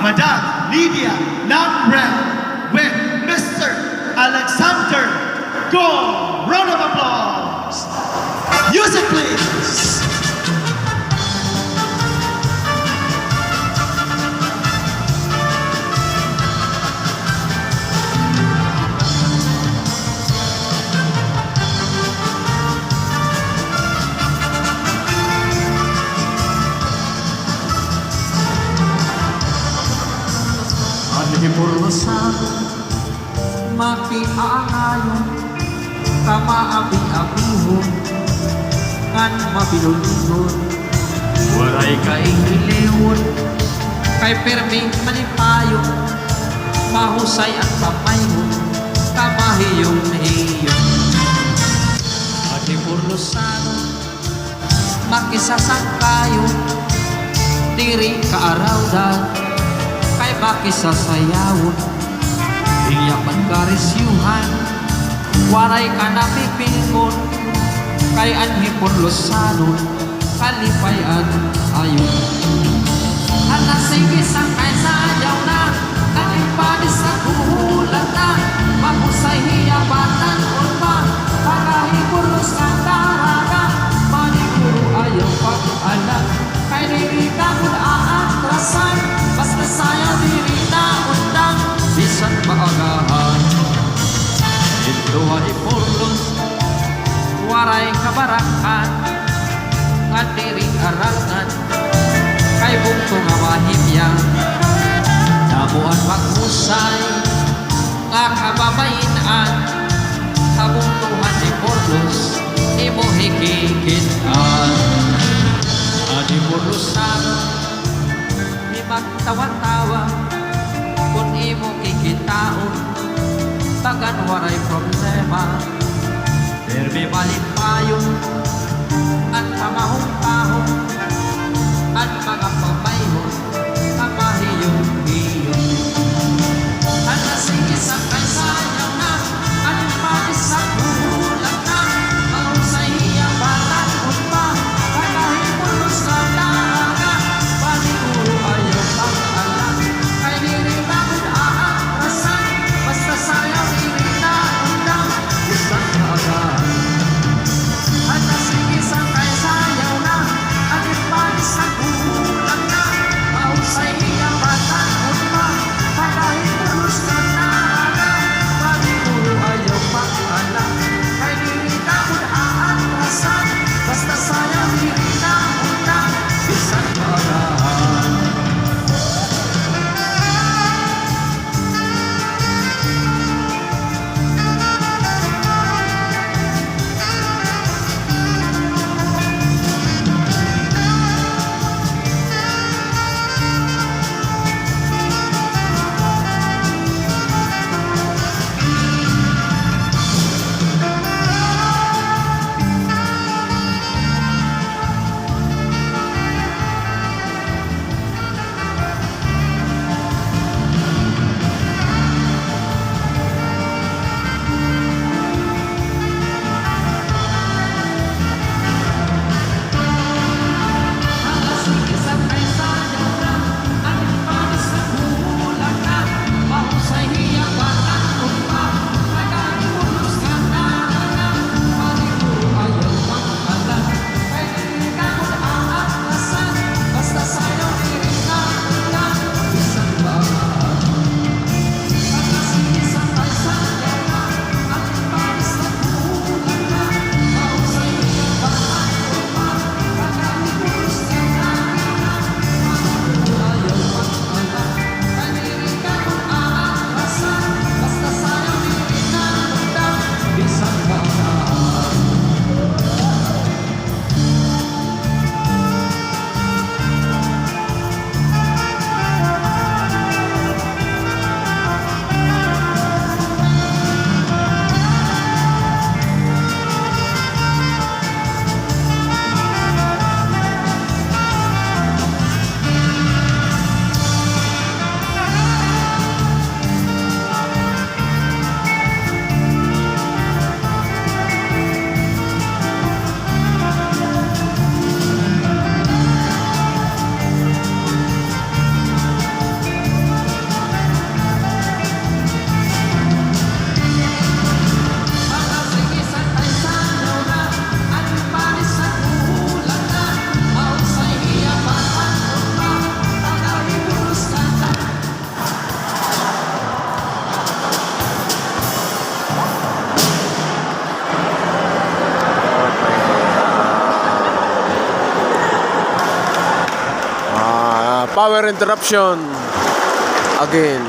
Madam Lydia Nambrel with Mr. Alexander Go. Round of applause. Music, please. Anhipurlosan makiaangayon kamaabi-abihon ngan mabilulihon waray kaingilihon kay perming malipayon mahusay ang pamayhon kamahiyong hiyon. Anhipurlosan makisasangkayon diri kaarawdan kay makisasayawon iyapan karisyuhan waray ka napipingon kay anhipurlosanon kalipayan ayon sige sang kay sayaw na kalipanis sa kuhulan na mahusay hiyabatan ulma para hipurlos ng taraga maniguro ayaw pag-alam kay nirikabon aatrasan basta saya diri na undang bisan maagahan ito ay purlos waray kabarakan nga diri arangan kay bugto nga mahimya damuan maghusay nga kababayinan kabugtuhan ni purlos imo hikikitan ani purlosan magtawa-tawa kung imo kikitaon tagan waray problema permi malimpayon at pamahong-tahong at mga pamayhon kamahiyong-hiyong at nasige sa kaysayaw na at panis sa kulang na mahusay hiyabatan unpa kanahipulos ka talaga paniguro ayaw pag-alam kay diri bakit aatrasan basta sayaw diri na undang isang kaagahan at nasige sa kaysayaw na at panis sa kulang na Power interruption again.